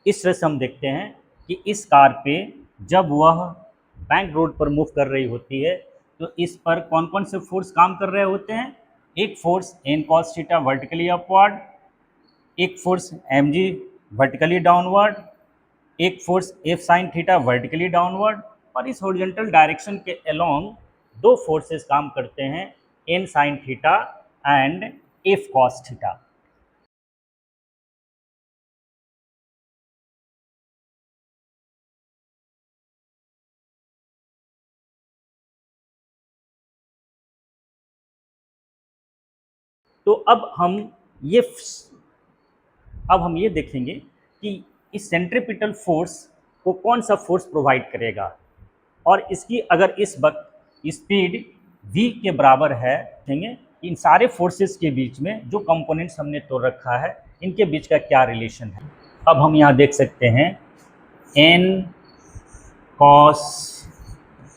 इस तरह से हम देखते हैं कि इस कार पे जब वह बैंक रोड पर मूव कर रही होती है तो इस पर कौन कौन से फोर्स काम कर रहे होते हैं। एक force N cos theta vertically upward, एक force M G vertically downward, एक force F sine theta vertically downward, और इस हॉरिजॉन्टल डायरेक्शन के अलोंग दो फोर्सेस काम करते हैं, N sine theta and F cos theta. तो अब हम ये देखेंगे कि इस सेंट्रीपिटल फोर्स को कौन सा फोर्स प्रोवाइड करेगा, और इसकी अगर इस वक्त स्पीड v के बराबर है, देखेंगे इन सारे फोर्सेस के बीच में जो कंपोनेंट्स हमने तोड़ रखा है इनके बीच का क्या रिलेशन है। अब हम यहाँ देख सकते हैं n cos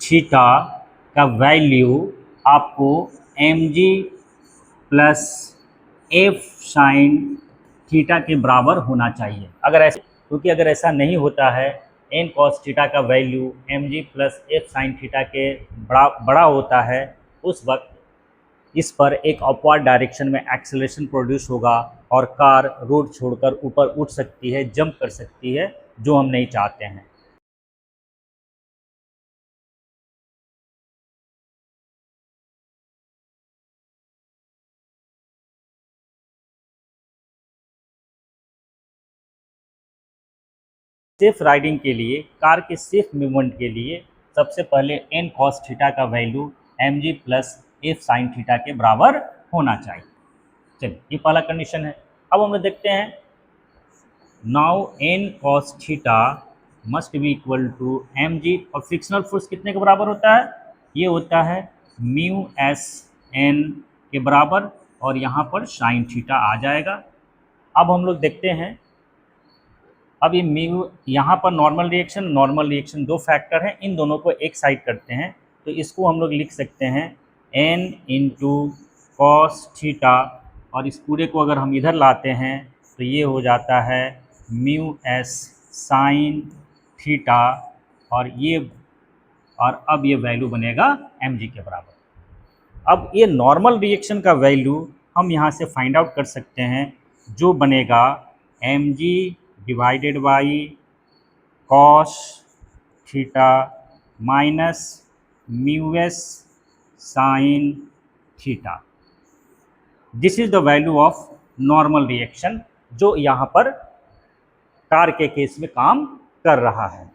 थीटा का वैल्यू आपको mg plus F sine theta के बराबर होना चाहिए। अगर ऐसा, क्योंकि अगर ऐसा नहीं होता है, एन कॉस थीटा का value M G plus F sine theta के बड़ा होता है, उस वक्त इस पर एक अपवर्ड डायरेक्शन में एक्सेलरेशन प्रोड्यूस होगा और कार रोड छोड़कर ऊपर उठ सकती है, जंप कर सकती है, जो हम नहीं चाहते हैं। सेफ राइडिंग के लिए, कार के सेफ मूवमेंट के लिए सबसे पहले एन कॉस थीटा का value M G plus F sine theta के बराबर होना चाहिए। चलिए, ये पहला कंडीशन है। अब हम देखते हैं, now N cos theta must be equal to M G, और फ्रिक्शनल फोर्स कितने के बराबर होता है, ये होता है म्यू एस एन के बराबर, और यहाँ पर साइन थीटा आ जाएगा। अब हम लोग देखते हैं, अब ये म्यू यहाँ पर नॉर्मल रिएक्शन दो फैक्टर हैं, इन दोनों को एक साइड करते हैं, तो इसको हम लोग लिख सकते हैं n इंटू कॉस थीटा, और इस पूरे को अगर हम इधर लाते हैं तो ये हो जाता है म्यू एस साइन थीटा, और अब ये वैल्यू बनेगा mg के बराबर। अब ये नॉर्मल रिएक्शन का वैल्यू हम यहाँ से फाइंड आउट कर सकते हैं, जो बनेगा mg divided by cos theta minus mu S sine theta. This is the value of normal reaction, जो यहाँ पर कार के केस में काम कर रहा है।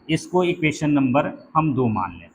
इसको इक्वेशन नंबर हम 2 मान लें।